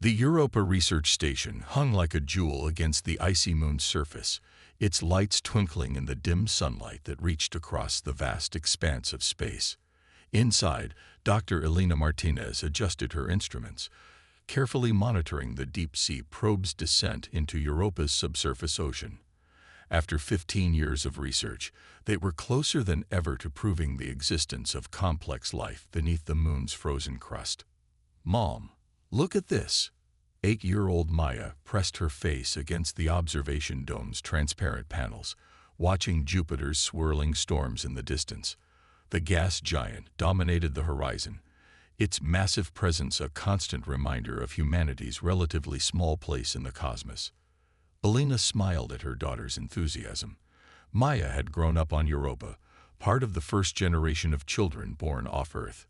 The Europa research station hung like a jewel against the icy moon's surface, its lights twinkling in the dim sunlight that reached across the vast expanse of space. Inside, Dr. Elena Martinez adjusted her instruments, carefully monitoring the deep-sea probe's descent into Europa's subsurface ocean. After 15 years of research, they were closer than ever to proving the existence of complex life beneath the moon's frozen crust. "Mom, look at this." 8-year-old Maya pressed her face against the observation dome's transparent panels, watching Jupiter's swirling storms in the distance. The gas giant dominated the horizon, its massive presence a constant reminder of humanity's relatively small place in the cosmos. Elena smiled at her daughter's enthusiasm. Maya had grown up on Europa, part of the first generation of children born off Earth.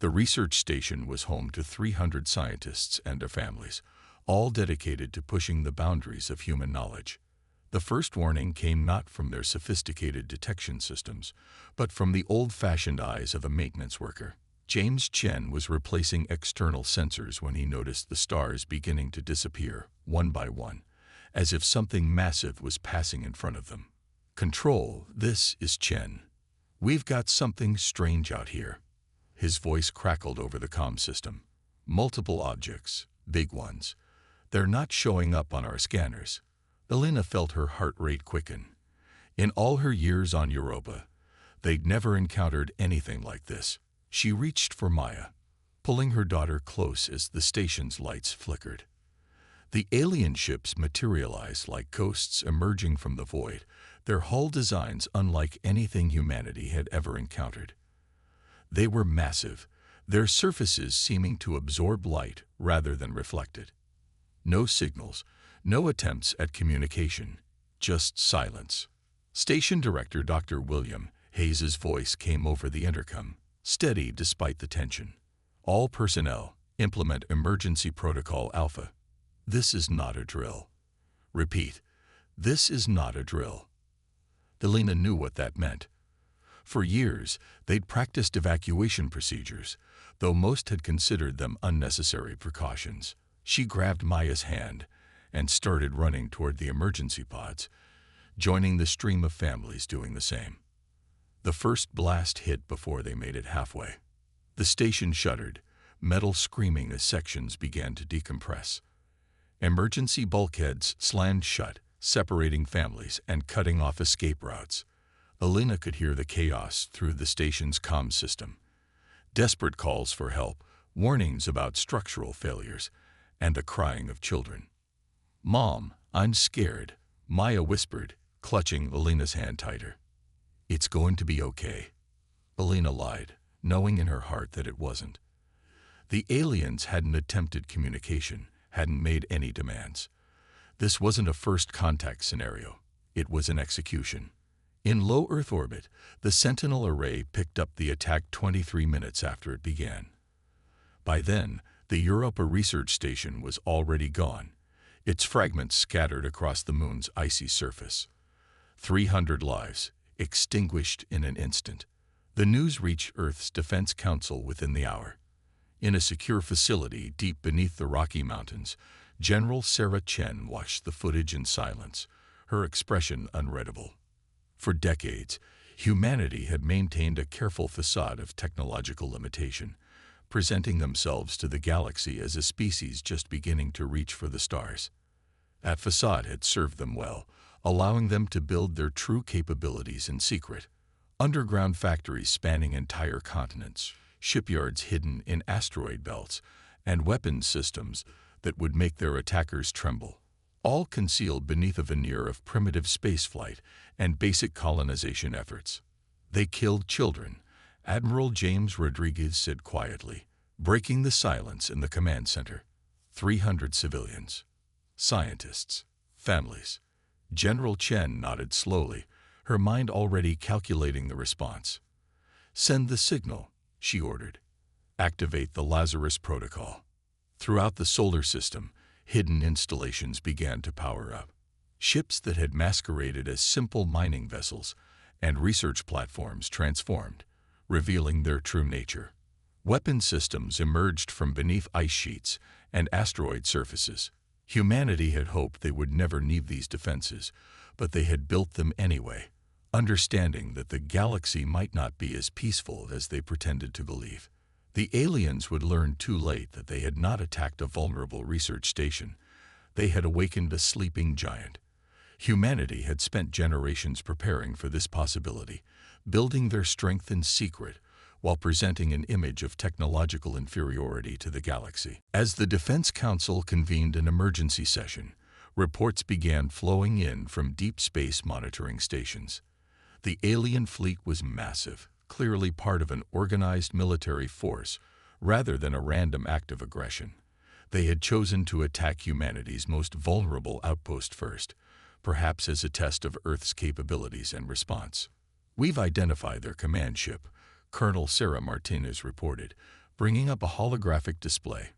The research station was home to 300 scientists and their families, all dedicated to pushing the boundaries of human knowledge. The first warning came not from their sophisticated detection systems, but from the old-fashioned eyes of a maintenance worker. James Chen was replacing external sensors when he noticed the stars beginning to disappear, one by one, as if something massive was passing in front of them. "Control, this is Chen. We've got something strange out here." His voice crackled over the comm system. "Multiple objects, big ones. They're not showing up on our scanners." Elena felt her heart rate quicken. In all her years on Europa, they'd never encountered anything like this. She reached for Maya, pulling her daughter close as the station's lights flickered. The alien ships materialized like ghosts emerging from the void, their hull designs unlike anything humanity had ever encountered. They were massive, their surfaces seeming to absorb light rather than reflect it. No signals, no attempts at communication, just silence. Station Director Dr. William Hayes's voice came over the intercom, steady despite the tension. "All personnel, implement emergency protocol Alpha. This is not a drill. Repeat, this is not a drill." Elena knew what that meant. For years, they'd practiced evacuation procedures, though most had considered them unnecessary precautions. She grabbed Maya's hand and started running toward the emergency pods, joining the stream of families doing the same. The first blast hit before they made it halfway. The station shuddered, metal screaming as sections began to decompress. Emergency bulkheads slammed shut, separating families and cutting off escape routes. Elena could hear the chaos through the station's comm system. Desperate calls for help, warnings about structural failures, and the crying of children. "Mom, I'm scared," Maya whispered, clutching Elena's hand tighter. "It's going to be okay." Elena lied, knowing in her heart that it wasn't. The aliens hadn't attempted communication, hadn't made any demands. This wasn't a first contact scenario. It was an execution. In low Earth orbit, the Sentinel array picked up the attack 23 minutes after it began. By then, the Europa research station was already gone, its fragments scattered across the moon's icy surface. 300 lives, extinguished in an instant. The news reached Earth's Defense Council within the hour. In a secure facility deep beneath the Rocky Mountains, General Sarah Chen watched the footage in silence, her expression unreadable. For decades, humanity had maintained a careful facade of technological limitation, presenting themselves to the galaxy as a species just beginning to reach for the stars. That facade had served them well, allowing them to build their true capabilities in secret. Underground factories spanning entire continents, shipyards hidden in asteroid belts, and weapons systems that would make their attackers tremble, all concealed beneath a veneer of primitive spaceflight and basic colonization efforts. "They killed children," Admiral James Rodriguez said quietly, breaking the silence in the command center. 300 civilians, scientists, families. General Chen nodded slowly, her mind already calculating the response. "Send the signal," she ordered. "Activate the Lazarus Protocol." Throughout the solar system, hidden installations began to power up. Ships that had masqueraded as simple mining vessels and research platforms transformed, revealing their true nature. Weapon systems emerged from beneath ice sheets and asteroid surfaces. Humanity had hoped they would never need these defenses, but they had built them anyway, understanding that the galaxy might not be as peaceful as they pretended to believe. The aliens would learn too late that they had not attacked a vulnerable research station. They had awakened a sleeping giant. Humanity had spent generations preparing for this possibility, building their strength in secret, while presenting an image of technological inferiority to the galaxy. As the Defense Council convened an emergency session, reports began flowing in from deep space monitoring stations. The alien fleet was massive, clearly part of an organized military force, rather than a random act of aggression. They had chosen to attack humanity's most vulnerable outpost first, perhaps as a test of Earth's capabilities and response. "We've identified their command ship," Colonel Sarah Martinez reported, bringing up a holographic display.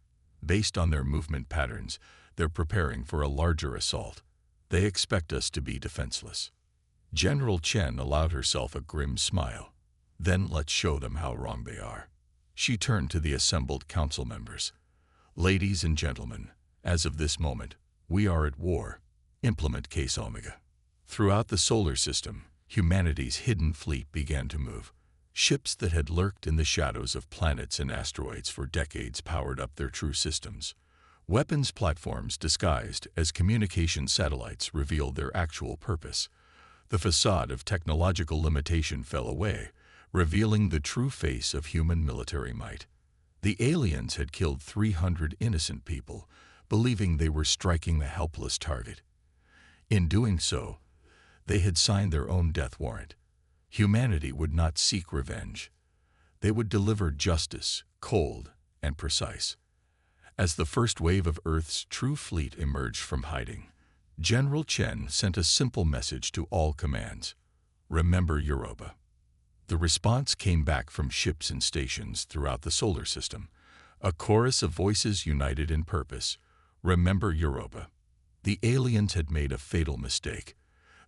"Based on their movement patterns, they're preparing for a larger assault. They expect us to be defenseless." General Chen allowed herself a grim smile. "Then let's show them how wrong they are." She turned to the assembled council members. "Ladies and gentlemen, as of this moment, we are at war. Implement Case Omega." Throughout the solar system, humanity's hidden fleet began to move. Ships that had lurked in the shadows of planets and asteroids for decades powered up their true systems. Weapons platforms disguised as communication satellites revealed their actual purpose. The facade of technological limitation fell away, revealing the true face of human military might. The aliens had killed 300 innocent people, believing they were striking the helpless target. In doing so, they had signed their own death warrant. Humanity would not seek revenge. They would deliver justice, cold and precise. As the first wave of Earth's true fleet emerged from hiding, General Chen sent a simple message to all commands: "Remember Europa." The response came back from ships and stations throughout the solar system, a chorus of voices united in purpose: "Remember Europa." The aliens had made a fatal mistake.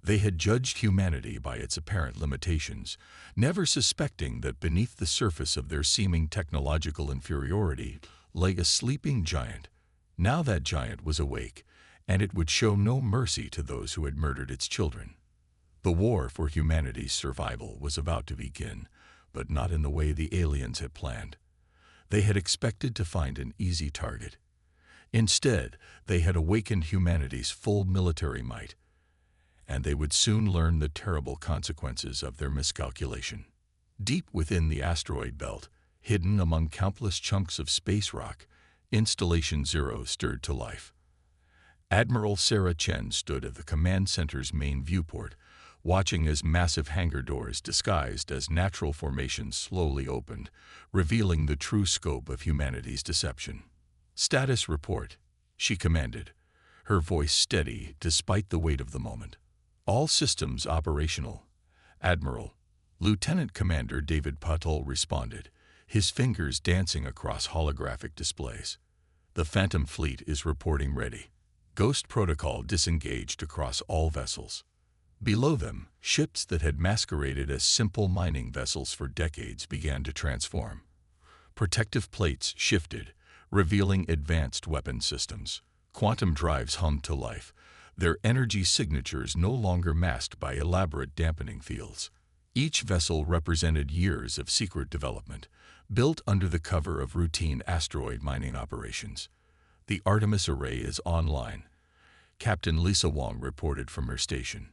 They had judged humanity by its apparent limitations, never suspecting that beneath the surface of their seeming technological inferiority lay a sleeping giant. Now that giant was awake, and it would show no mercy to those who had murdered its children. The war for humanity's survival was about to begin, but not in the way the aliens had planned. They had expected to find an easy target. Instead, they had awakened humanity's full military might, and they would soon learn the terrible consequences of their miscalculation. Deep within the asteroid belt, hidden among countless chunks of space rock, Installation Zero stirred to life. Admiral Sarah Chen stood at the command center's main viewport, watching as massive hangar doors disguised as natural formations slowly opened, revealing the true scope of humanity's deception. "Status report," she commanded, her voice steady despite the weight of the moment. "All systems operational, Admiral." Lieutenant Commander David Patel responded, his fingers dancing across holographic displays. "The Phantom Fleet is reporting ready. Ghost protocol disengaged across all vessels." Below them, ships that had masqueraded as simple mining vessels for decades began to transform. Protective plates shifted, revealing advanced weapon systems. Quantum drives hummed to life, their energy signatures no longer masked by elaborate dampening fields. Each vessel represented years of secret development, built under the cover of routine asteroid mining operations. "The Artemis array is online," Captain Lisa Wong reported from her station.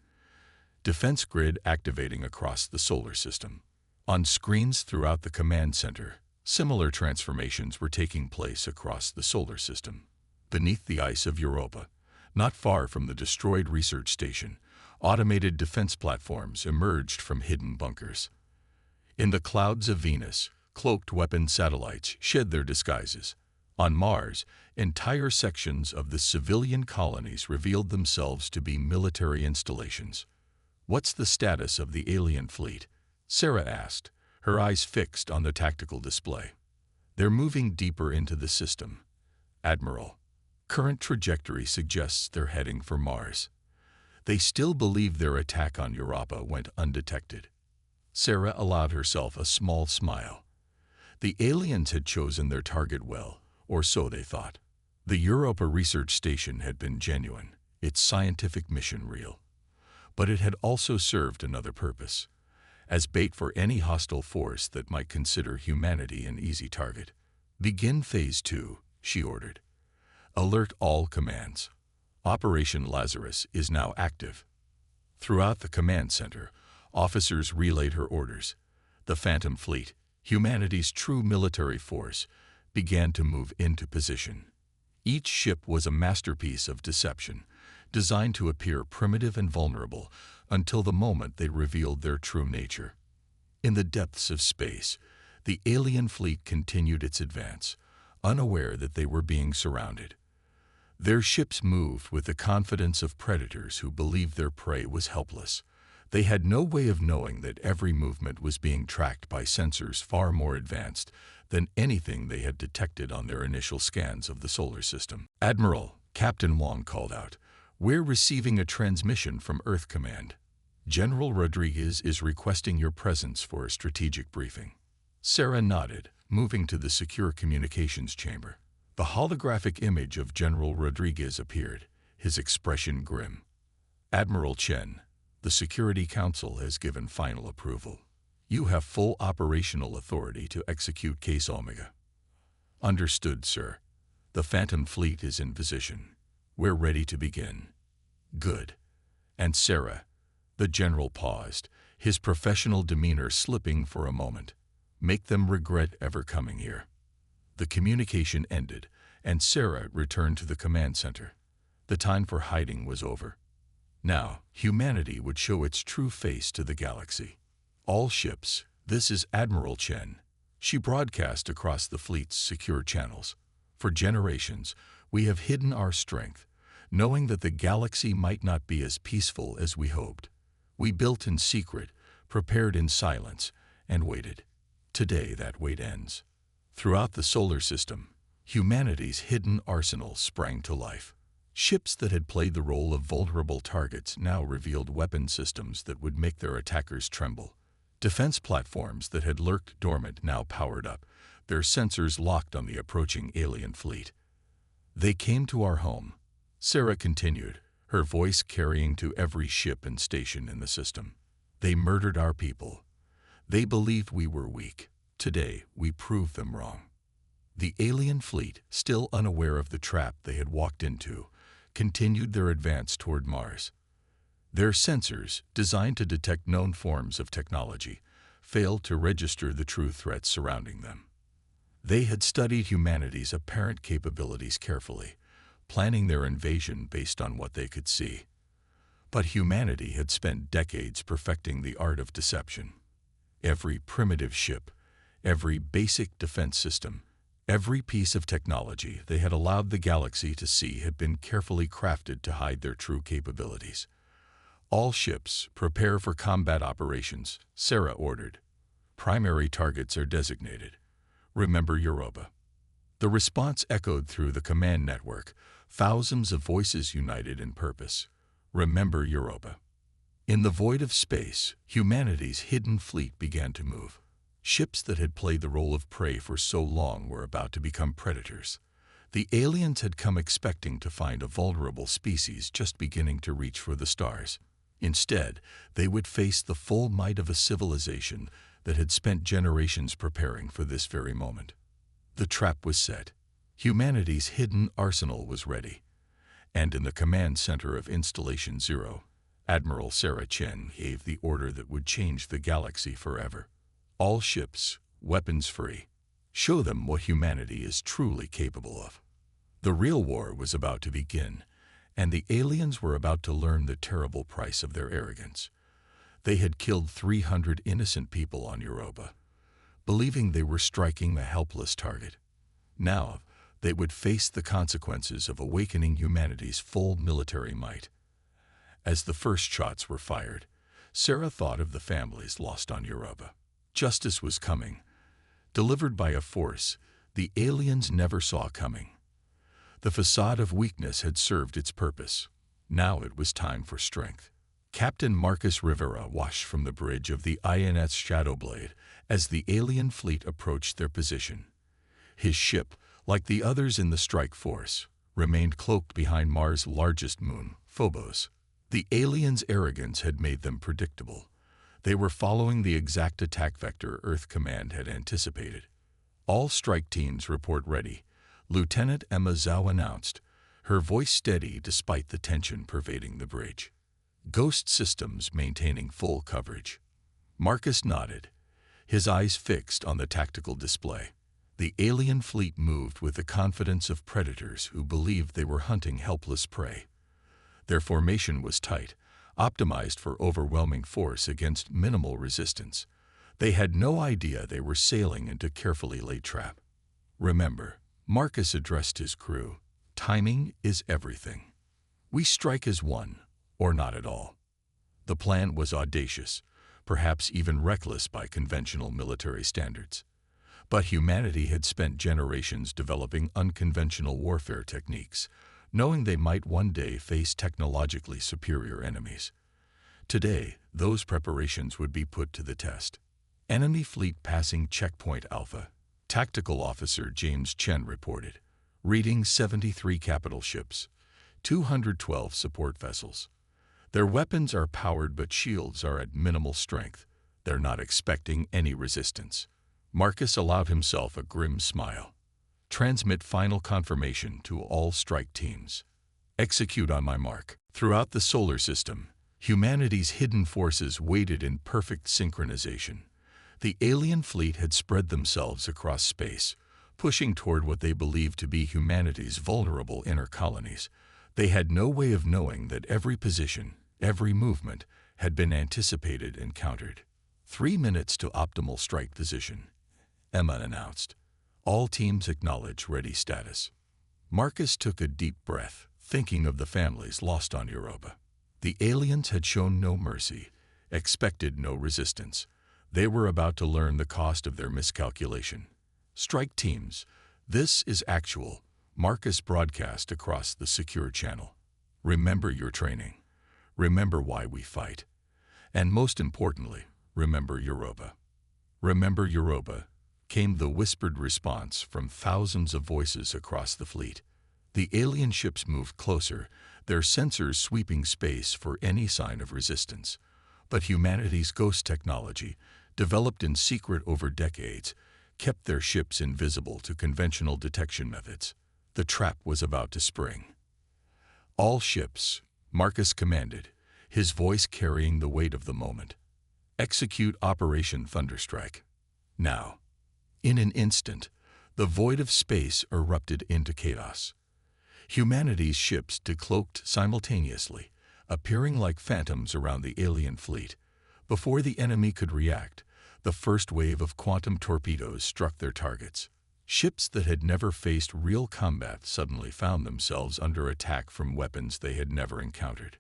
Defense grid activating across the solar system. On screens throughout the command center, similar transformations were taking place across the solar system. Beneath the ice of Europa, not far from the destroyed research station, automated defense platforms emerged from hidden bunkers. In the clouds of Venus, cloaked weapon satellites shed their disguises. On Mars, entire sections of the civilian colonies revealed themselves to be military installations. "What's the status of the alien fleet?" Sarah asked, her eyes fixed on the tactical display. "They're moving deeper into the system, Admiral. Current trajectory suggests they're heading for Mars. They still believe their attack on Europa went undetected." Sarah allowed herself a small smile. The aliens had chosen their target well, or so they thought. The Europa research station had been genuine, its scientific mission real. But it had also served another purpose, as bait for any hostile force that might consider humanity an easy target. "Begin Phase 2, she ordered. "Alert all commands. Operation Lazarus is now active." Throughout the command center, officers relayed her orders. The Phantom Fleet, humanity's true military force, began to move into position. Each ship was a masterpiece of deception, designed to appear primitive and vulnerable until the moment they revealed their true nature. In the depths of space, the alien fleet continued its advance, unaware that they were being surrounded. Their ships moved with the confidence of predators who believed their prey was helpless. They had no way of knowing that every movement was being tracked by sensors far more advanced than anything they had detected on their initial scans of the solar system. "Admiral," Captain Wong called out, "we're receiving a transmission from Earth Command. General Rodriguez is requesting your presence for a strategic briefing." Sarah nodded, moving to the secure communications chamber. The holographic image of General Rodriguez appeared, his expression grim. "Admiral Chen, the Security Council has given final approval. You have full operational authority to execute Case Omega." "Understood, sir. The Phantom Fleet is in position. We're ready to begin." "Good. And Sarah," the general paused, his professional demeanor slipping for a moment, "make them regret ever coming here." The communication ended, and Sarah returned to the command center. The time for hiding was over. Now, humanity would show its true face to the galaxy. "All ships, this is Admiral Chen." She broadcast across the fleet's secure channels. "For generations, we have hidden our strength, knowing that the galaxy might not be as peaceful as we hoped. We built in secret, prepared in silence, and waited. Today that wait ends." Throughout the solar system, humanity's hidden arsenal sprang to life. Ships that had played the role of vulnerable targets now revealed weapon systems that would make their attackers tremble. Defense platforms that had lurked dormant now powered up, their sensors locked on the approaching alien fleet. "They came to our home," Sarah continued, her voice carrying to every ship and station in the system. "They murdered our people. They believed we were weak. Today, we proved them wrong." The alien fleet, still unaware of the trap they had walked into, continued their advance toward Mars. Their sensors, designed to detect known forms of technology, failed to register the true threats surrounding them. They had studied humanity's apparent capabilities carefully, planning their invasion based on what they could see. But humanity had spent decades perfecting the art of deception. Every primitive ship, every basic defense system, every piece of technology they had allowed the galaxy to see had been carefully crafted to hide their true capabilities. "All ships, prepare for combat operations," Sarah ordered. "Primary targets are designated. Remember Europa." The response echoed through the command network, thousands of voices united in purpose. Remember Europa. In the void of space, humanity's hidden fleet began to move. Ships that had played the role of prey for so long were about to become predators. The aliens had come expecting to find a vulnerable species just beginning to reach for the stars. Instead, they would face the full might of a civilization that had spent generations preparing for this very moment. The trap was set. Humanity's hidden arsenal was ready. And in the command center of Installation Zero, Admiral Sarah Chen gave the order that would change the galaxy forever. "All ships, weapons free. Show them what humanity is truly capable of." The real war was about to begin, and the aliens were about to learn the terrible price of their arrogance. They had killed 300 innocent people on Europa, believing they were striking a helpless target. Now, they would face the consequences of awakening humanity's full military might. As the first shots were fired, Sarah thought of the families lost on Europa. Justice was coming, delivered by a force the aliens never saw coming. The facade of weakness had served its purpose. Now it was time for strength. Captain Marcus Rivera watched from the bridge of the INS Shadowblade as the alien fleet approached their position. His ship, like the others in the strike force, remained cloaked behind Mars' largest moon, Phobos. The aliens' arrogance had made them predictable. They were following the exact attack vector Earth Command had anticipated. "All strike teams report ready," Lieutenant Emma Zhao announced, her voice steady despite the tension pervading the bridge. "Ghost systems maintaining full coverage." Marcus nodded, his eyes fixed on the tactical display. The alien fleet moved with the confidence of predators who believed they were hunting helpless prey. Their formation was tight, optimized for overwhelming force against minimal resistance. They had no idea they were sailing into carefully laid trap. "Remember," Marcus addressed his crew, "timing is everything. We strike as one, or not at all." The plan was audacious, perhaps even reckless by conventional military standards. But humanity had spent generations developing unconventional warfare techniques, knowing they might one day face technologically superior enemies. Today, those preparations would be put to the test. "Enemy fleet passing checkpoint Alpha," Tactical Officer James Chen reported, reading 73 capital ships, 212 support vessels. "Their weapons are powered but shields are at minimal strength. They're not expecting any resistance." Marcus allowed himself a grim smile. "Transmit final confirmation to all strike teams. Execute on my mark." Throughout the solar system, humanity's hidden forces waited in perfect synchronization. The alien fleet had spread themselves across space, pushing toward what they believed to be humanity's vulnerable inner colonies. They had no way of knowing that every position, every movement, had been anticipated and countered. 3 minutes to optimal strike position," Emma announced. "All teams acknowledge ready status." Marcus took a deep breath, thinking of the families lost on Europa. The aliens had shown no mercy, expected no resistance. They were about to learn the cost of their miscalculation. "Strike teams, this is actual," Marcus broadcast across the secure channel. "Remember your training. Remember why we fight. And most importantly, remember Europa." "Remember Europa," came the whispered response from thousands of voices across the fleet. The alien ships moved closer, their sensors sweeping space for any sign of resistance. But humanity's ghost technology, developed in secret over decades, kept their ships invisible to conventional detection methods. The trap was about to spring. "All ships," Marcus commanded, his voice carrying the weight of the moment. "Execute Operation Thunderstrike. Now." In an instant, the void of space erupted into chaos. Humanity's ships decloaked simultaneously, appearing like phantoms around the alien fleet. Before the enemy could react, the first wave of quantum torpedoes struck their targets. Ships that had never faced real combat suddenly found themselves under attack from weapons they had never encountered.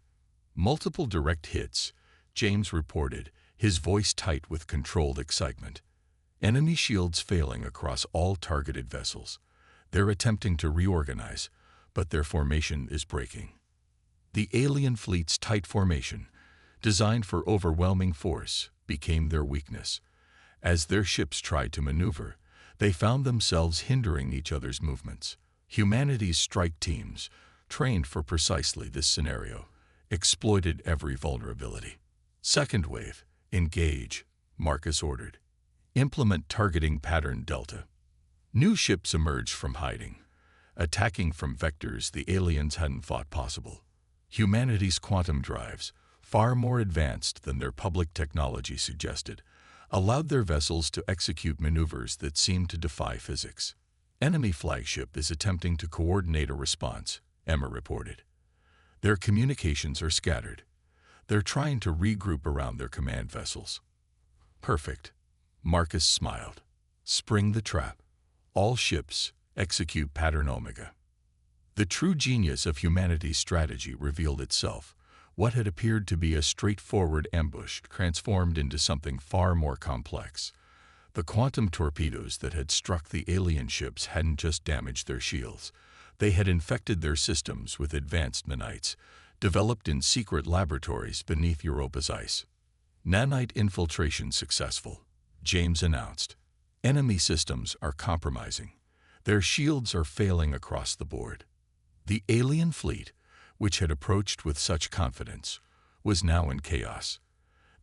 "Multiple direct hits," James reported, his voice tight with controlled excitement. "Enemy shields failing across all targeted vessels. They're attempting to reorganize, but their formation is breaking." The alien fleet's tight formation, designed for overwhelming force, became their weakness. As their ships tried to maneuver, they found themselves hindering each other's movements. Humanity's strike teams, trained for precisely this scenario, exploited every vulnerability. "Second wave, engage," Marcus ordered. "Implement targeting pattern Delta." New ships emerged from hiding, attacking from vectors the aliens hadn't thought possible. Humanity's quantum drives, far more advanced than their public technology suggested, allowed their vessels to execute maneuvers that seemed to defy physics. "Enemy flagship is attempting to coordinate a response," Emma reported. "Their communications are scattered. They're trying to regroup around their command vessels." "Perfect," Marcus smiled. "Spring the trap. All ships, execute pattern Omega." The true genius of humanity's strategy revealed itself. What had appeared to be a straightforward ambush transformed into something far more complex. The quantum torpedoes that had struck the alien ships hadn't just damaged their shields. They had infected their systems with advanced nanites, developed in secret laboratories beneath Europa's ice. Nanite infiltration successful, James announced. Enemy systems are compromising. Their shields are failing across the board. The alien fleet, which had approached with such confidence, was now in chaos.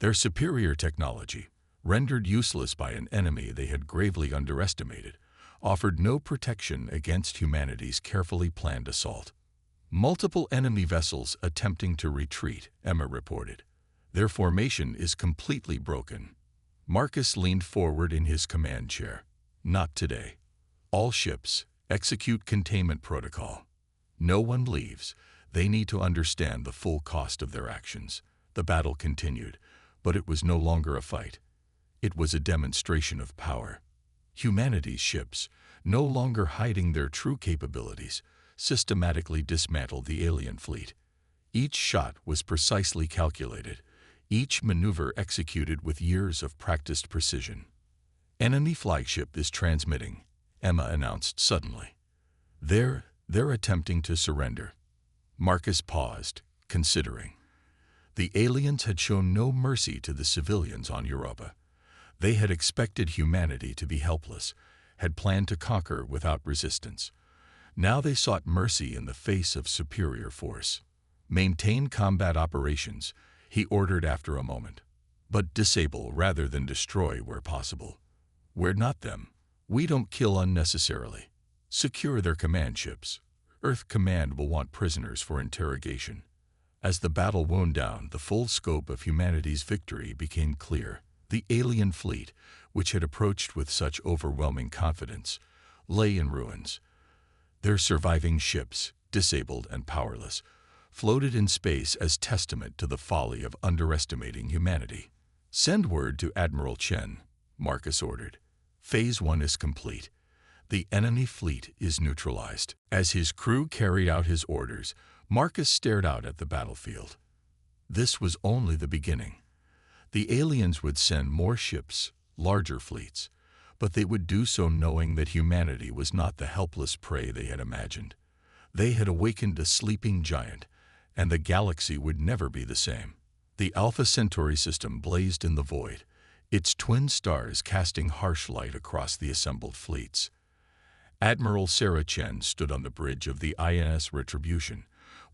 Their superior technology, rendered useless by an enemy they had gravely underestimated, offered no protection against humanity's carefully planned assault. Multiple enemy vessels attempting to retreat, Emma reported. Their formation is completely broken. Marcus leaned forward in his command chair. Not today. All ships, execute containment protocol. No one leaves. They need to understand the full cost of their actions. The battle continued, but it was no longer a fight. It was a demonstration of power. Humanity's ships, no longer hiding their true capabilities, systematically dismantled the alien fleet. Each shot was precisely calculated, each maneuver executed with years of practiced precision. Enemy flagship is transmitting, Emma announced suddenly. They're attempting to surrender. Marcus paused, considering. The aliens had shown no mercy to the civilians on Europa. They had expected humanity to be helpless, had planned to conquer without resistance. Now they sought mercy in the face of superior force. Maintain combat operations, he ordered after a moment. But disable rather than destroy where possible. We're not them. We don't kill unnecessarily. Secure their command ships. Earth Command will want prisoners for interrogation. As the battle wound down, the full scope of humanity's victory became clear. The alien fleet, which had approached with such overwhelming confidence, lay in ruins. Their surviving ships, disabled and powerless, floated in space as testament to the folly of underestimating humanity. Send word to Admiral Chen, Marcus ordered. Phase 1 is complete. The enemy fleet is neutralized. As his crew carried out his orders, Marcus stared out at the battlefield. This was only the beginning. The aliens would send more ships, larger fleets, but they would do so knowing that humanity was not the helpless prey they had imagined. They had awakened a sleeping giant, and the galaxy would never be the same. The Alpha Centauri system blazed in the void, its twin stars casting harsh light across the assembled fleets. Admiral Sarah Chen stood on the bridge of the INS Retribution,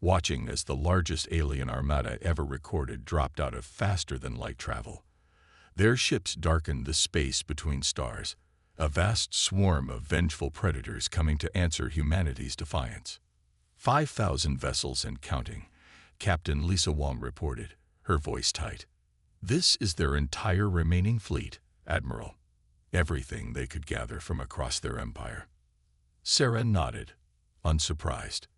watching as the largest alien armada ever recorded dropped out of faster-than-light travel. Their ships darkened the space between stars, a vast swarm of vengeful predators coming to answer humanity's defiance. 5,000 vessels and counting, Captain Lisa Wong reported, her voice tight. This is their entire remaining fleet, Admiral. Everything they could gather from across their empire. Sarah nodded, unsurprised.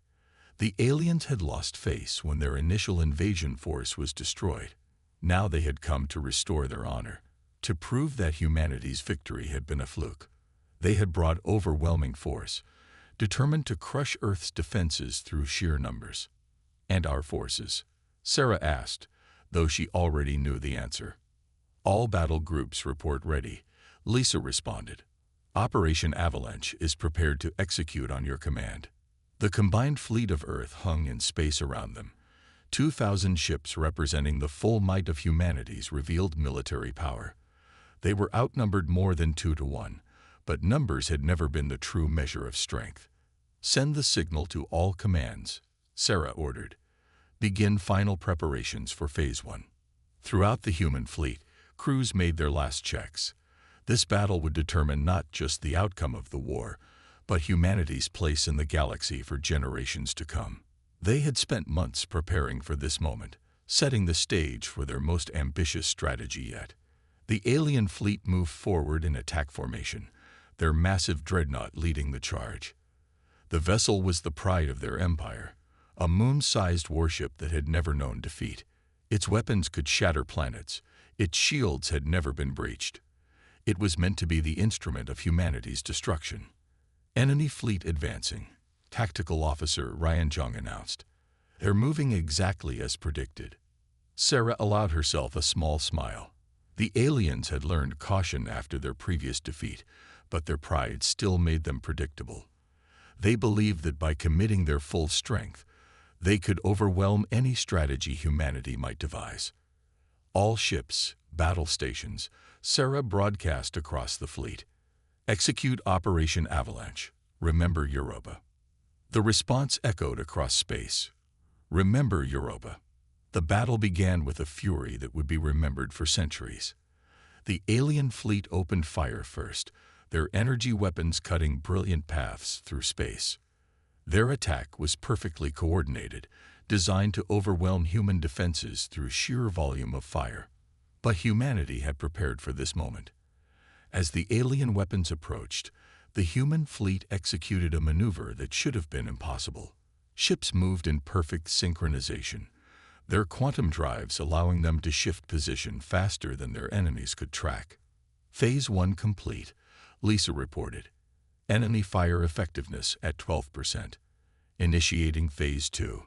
The aliens had lost face when their initial invasion force was destroyed. Now they had come to restore their honor, to prove that humanity's victory had been a fluke. They had brought overwhelming force, determined to crush Earth's defenses through sheer numbers. And our forces? Sarah asked, though she already knew the answer. All battle groups report ready, Lisa responded. Operation Avalanche is prepared to execute on your command. The combined fleet of Earth hung in space around them. 2,000 ships representing the full might of humanity's revealed military power. They were outnumbered more than 2 to 1, but numbers had never been the true measure of strength. Send the signal to all commands, Sarah ordered. Begin final preparations for Phase 1. Throughout the human fleet, crews made their last checks. This battle would determine not just the outcome of the war, but humanity's place in the galaxy for generations to come. They had spent months preparing for this moment, setting the stage for their most ambitious strategy yet. The alien fleet moved forward in attack formation, their massive dreadnought leading the charge. The vessel was the pride of their empire, a moon-sized warship that had never known defeat. Its weapons could shatter planets, its shields had never been breached. It was meant to be the instrument of humanity's destruction. Enemy fleet advancing, Tactical Officer Ryan Zhang announced. They're moving exactly as predicted. Sarah allowed herself a small smile. The aliens had learned caution after their previous defeat, but their pride still made them predictable. They believed that by committing their full strength, They could overwhelm any strategy humanity might devise. All ships, battle stations, Sarah broadcast across the fleet. Execute Operation Avalanche. Remember Europa. The response echoed across space. Remember Europa. The battle began with a fury that would be remembered for centuries. The alien fleet opened fire first, their energy weapons cutting brilliant paths through space. Their attack was perfectly coordinated, designed to overwhelm human defenses through sheer volume of fire. But humanity had prepared for this moment. As the alien weapons approached, the human fleet executed a maneuver that should have been impossible. Ships moved in perfect synchronization, their quantum drives allowing them to shift position faster than their enemies could track. Phase 1 complete, Lisa reported. Enemy fire effectiveness at 12%. Initiating Phase 2.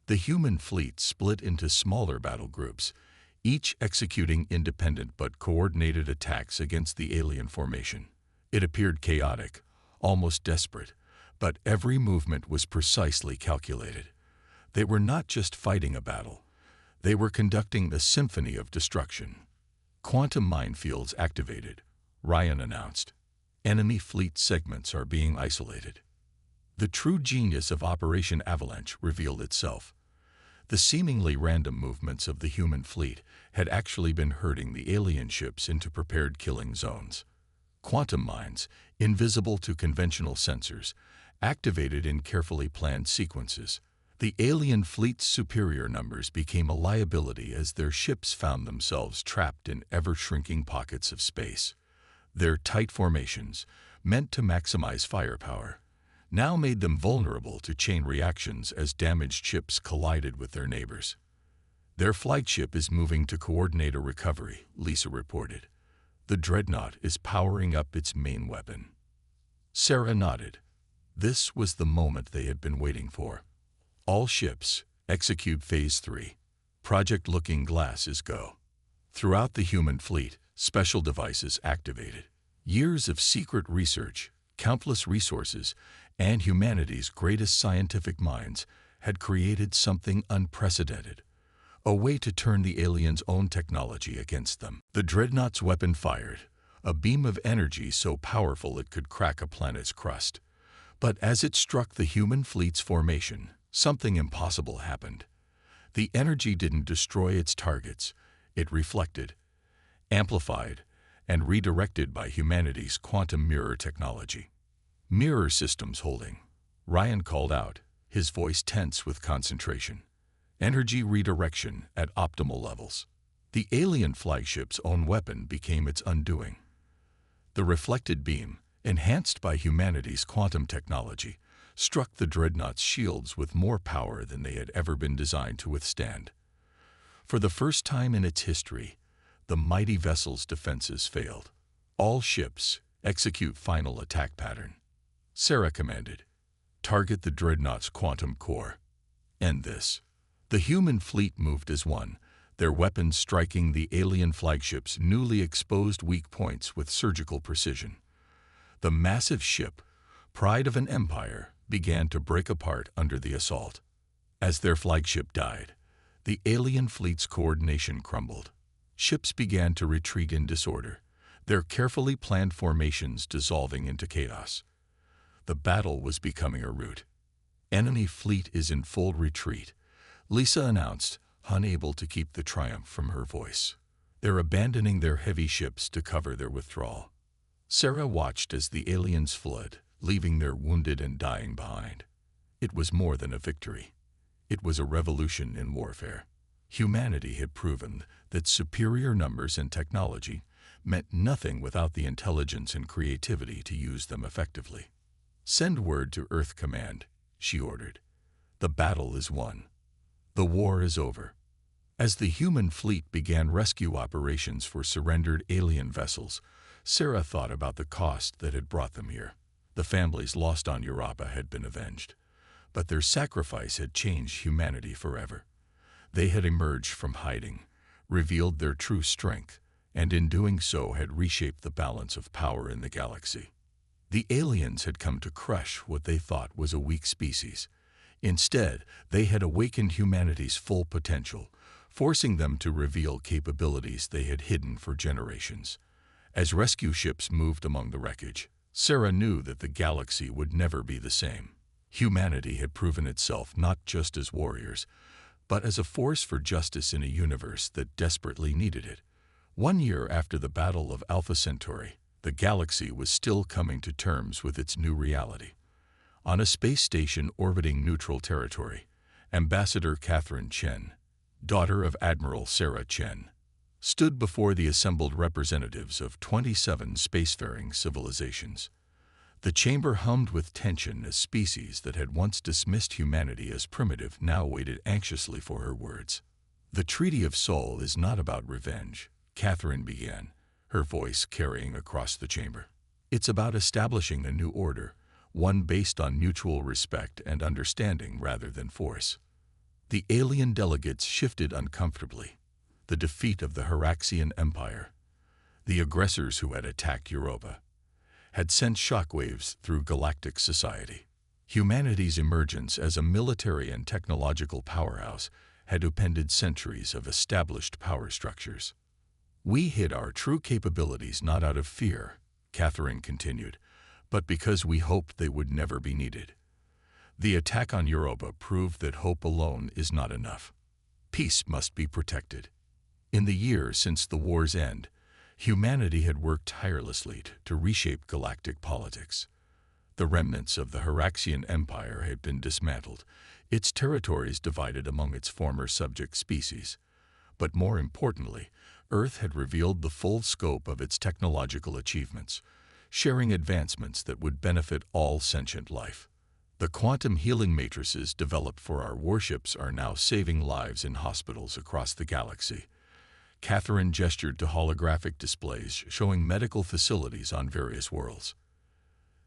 The human fleet split into smaller battle groups, each executing independent but coordinated attacks against the alien formation. It appeared chaotic, almost desperate, but every movement was precisely calculated. They were not just fighting a battle. They were conducting a symphony of destruction. Quantum minefields activated, Ryan announced. Enemy fleet segments are being isolated. The true genius of Operation Avalanche revealed itself. The seemingly random movements of the human fleet had actually been herding the alien ships into prepared killing zones. Quantum mines, invisible to conventional sensors, activated in carefully planned sequences. The alien fleet's superior numbers became a liability as their ships found themselves trapped in ever-shrinking pockets of space. Their tight formations, meant to maximize firepower, now made them vulnerable to chain reactions as damaged ships collided with their neighbors. Their flagship is moving to coordinate a recovery, Lisa reported. The dreadnought is powering up its main weapon. Sarah nodded. This was the moment they had been waiting for. All ships, execute Phase 3. Project Looking Glass is go. Throughout the human fleet, special devices activated. Years of secret research, countless resources, and humanity's greatest scientific minds had created something unprecedented. A way to turn the aliens' own technology against them. The dreadnought's weapon fired, a beam of energy so powerful it could crack a planet's crust. But as it struck the human fleet's formation, something impossible happened. The energy didn't destroy its targets. It reflected, amplified, and redirected by humanity's quantum mirror technology. Mirror systems holding, Ryan called out, his voice tense with concentration. Energy redirection at optimal levels. The alien flagship's own weapon became its undoing. The reflected beam, enhanced by humanity's quantum technology, struck the dreadnought's shields with more power than they had ever been designed to withstand. For the first time in its history, the mighty vessel's defenses failed. All ships, execute final attack pattern. Sarah commanded, target the dreadnought's quantum core. End this. The human fleet moved as one, their weapons striking the alien flagship's newly exposed weak points with surgical precision. The massive ship, pride of an empire, began to break apart under the assault. As their flagship died, the alien fleet's coordination crumbled. Ships began to retreat in disorder, their carefully planned formations dissolving into chaos. The battle was becoming a rout. Enemy fleet is in full retreat, Lisa announced, unable to keep the triumph from her voice. They're abandoning their heavy ships to cover their withdrawal. Sarah watched as the aliens fled, leaving their wounded and dying behind. It was more than a victory. It was a revolution in warfare. Humanity had proven that superior numbers and technology meant nothing without the intelligence and creativity to use them effectively. Send word to Earth Command, she ordered. The battle is won. The war is over. As the human fleet began rescue operations for surrendered alien vessels, Sarah thought about the cost that had brought them here. The families lost on Europa had been avenged, but their sacrifice had changed humanity forever. They had emerged from hiding, revealed their true strength, and in doing so had reshaped the balance of power in the galaxy. The aliens had come to crush what they thought was a weak species, Instead, they had awakened humanity's full potential, forcing them to reveal capabilities they had hidden for generations. As rescue ships moved among the wreckage, Sarah knew that the galaxy would never be the same. Humanity had proven itself not just as warriors, but as a force for justice in a universe that desperately needed it. 1 year after the Battle of Alpha Centauri, the galaxy was still coming to terms with its new reality. On a space station orbiting neutral territory, Ambassador Catherine Chen, daughter of Admiral Sarah Chen, stood before the assembled representatives of 27 spacefaring civilizations. The chamber hummed with tension as species that had once dismissed humanity as primitive now waited anxiously for her words. "The Treaty of Seoul is not about revenge," Catherine began, her voice carrying across the chamber. "It's about establishing a new order, one based on mutual respect and understanding rather than force." The alien delegates shifted uncomfortably. The defeat of the Heraxian Empire, the aggressors who had attacked Europa, had sent shockwaves through galactic society. Humanity's emergence as a military and technological powerhouse had upended centuries of established power structures. "We hid our true capabilities not out of fear," Catherine continued, "but because we hoped they would never be needed. The attack on Europa proved that hope alone is not enough. Peace must be protected." In the years since the war's end, humanity had worked tirelessly to reshape galactic politics. The remnants of the Heraxian Empire had been dismantled, its territories divided among its former subject species. But more importantly, Earth had revealed the full scope of its technological achievements, sharing advancements that would benefit all sentient life. The quantum healing matrices developed for our warships are now saving lives in hospitals across the galaxy. Catherine gestured to holographic displays showing medical facilities on various worlds.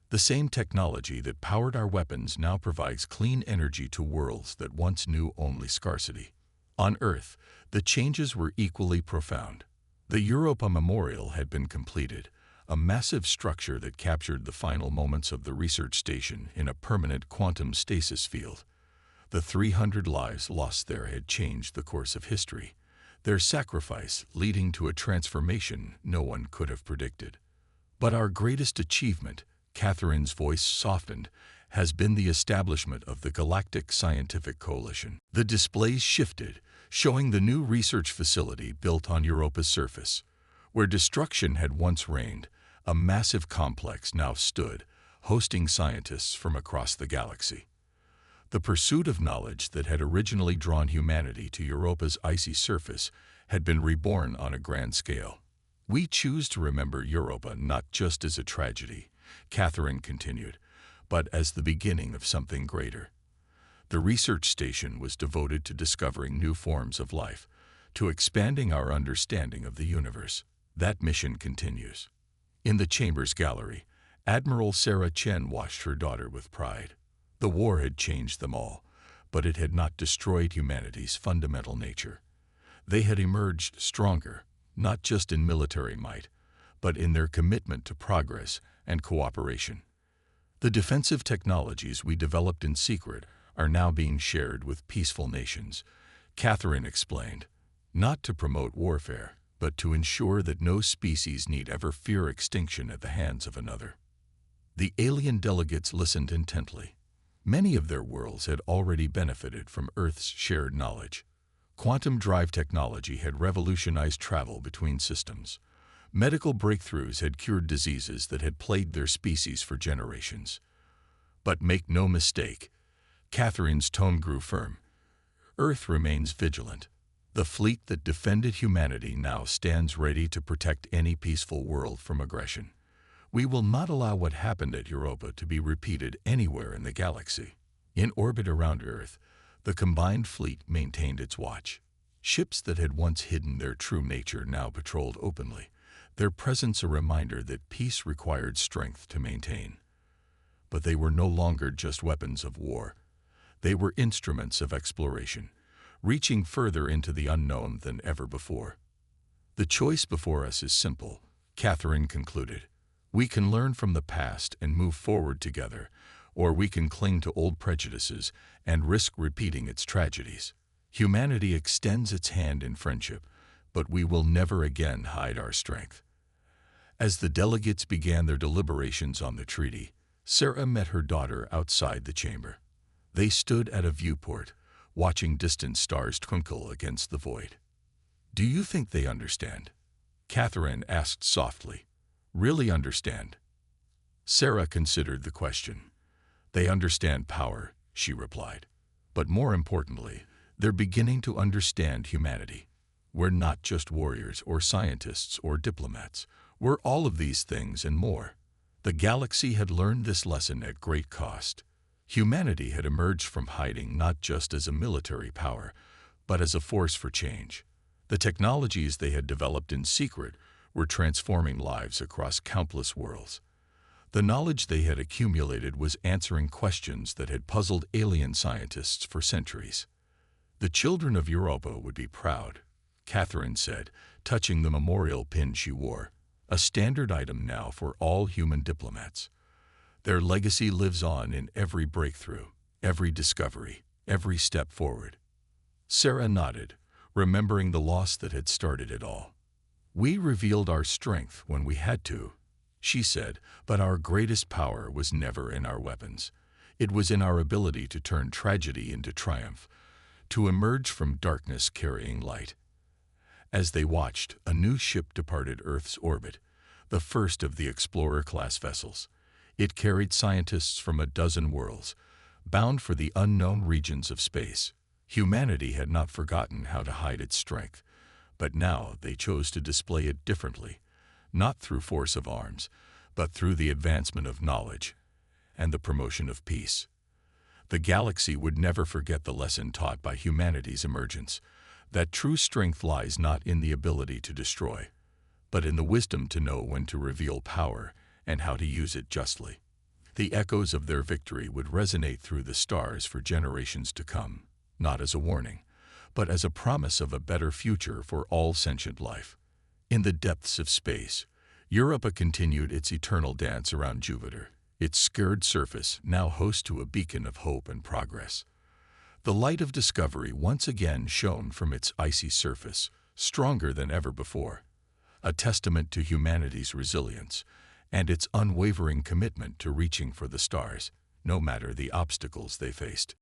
The same technology that powered our weapons now provides clean energy to worlds that once knew only scarcity. On Earth, the changes were equally profound. The Europa Memorial had been completed, a massive structure that captured the final moments of the research station in a permanent quantum stasis field. The 300 lives lost there had changed the course of history, their sacrifice leading to a transformation no one could have predicted. But our greatest achievement, Catherine's voice softened, has been the establishment of the Galactic Scientific Coalition. The displays shifted, showing the new research facility built on Europa's surface. Where destruction had once reigned, a massive complex now stood, hosting scientists from across the galaxy. The pursuit of knowledge that had originally drawn humanity to Europa's icy surface had been reborn on a grand scale. "We choose to remember Europa not just as a tragedy," Catherine continued, "but as the beginning of something greater." The research station was devoted to discovering new forms of life, to expanding our understanding of the universe. That mission continues. In the chamber's gallery, Admiral Sarah Chen watched her daughter with pride. The war had changed them all, but it had not destroyed humanity's fundamental nature. They had emerged stronger, not just in military might, but in their commitment to progress and cooperation. The defensive technologies we developed in secret are now being shared with peaceful nations, Catherine explained, not to promote warfare, but to ensure that no species need ever fear extinction at the hands of another. The alien delegates listened intently. Many of their worlds had already benefited from Earth's shared knowledge. Quantum drive technology had revolutionized travel between systems. Medical breakthroughs had cured diseases that had plagued their species for generations. But make no mistake, Catherine's tone grew firm. Earth remains vigilant. The fleet that defended humanity now stands ready to protect any peaceful world from aggression. We will not allow what happened at Europa to be repeated anywhere in the galaxy. In orbit around Earth, the combined fleet maintained its watch. Ships that had once hidden their true nature now patrolled openly, their presence a reminder that peace required strength to maintain. But they were no longer just weapons of war. They were instruments of exploration, reaching further into the unknown than ever before. "The choice before us is simple," Catherine concluded. "We can learn from the past and move forward together, or we can cling to old prejudices and risk repeating its tragedies. Humanity extends its hand in friendship, but we will never again hide our strength. As the delegates began their deliberations on the treaty, Sarah met her daughter outside the chamber. They stood at a viewport, watching distant stars twinkle against the void. "Do you think they understand?" Catherine asked softly. "Really understand?" Sarah considered the question. "They understand power," she replied. "But more importantly, they're beginning to understand humanity. We're not just warriors or scientists or diplomats. We're all of these things and more." The galaxy had learned this lesson at great cost. Humanity had emerged from hiding not just as a military power, but as a force for change. The technologies they had developed in secret were transforming lives across countless worlds. The knowledge they had accumulated was answering questions that had puzzled alien scientists for centuries. "The children of Europa would be proud," Catherine said, touching the memorial pin she wore, a standard item now for all human diplomats. "Their legacy lives on in every breakthrough, every discovery, every step forward." Sarah nodded, remembering the loss that had started it all. "We revealed our strength when we had to," she said, "but our greatest power was never in our weapons. It was in our ability to turn tragedy into triumph, to emerge from darkness carrying light." As they watched, a new ship departed Earth's orbit, the first of the Explorer-class vessels. It carried scientists from a dozen worlds, bound for the unknown regions of space. Humanity had not forgotten how to hide its strength, but now they chose to display it differently, not through force of arms, but through the advancement of knowledge and the promotion of peace. The galaxy would never forget the lesson taught by humanity's emergence, that true strength lies not in the ability to destroy, but in the wisdom to know when to reveal power and how to use it justly. The echoes of their victory would resonate through the stars for generations to come, not as a warning, but as a promise of a better future for all sentient life. In the depths of space, Europa continued its eternal dance around Jupiter, its scarred surface now host to a beacon of hope and progress. The light of discovery once again shone from its icy surface, stronger than ever before, a testament to humanity's resilience and its unwavering commitment to reaching for the stars, no matter the obstacles they faced.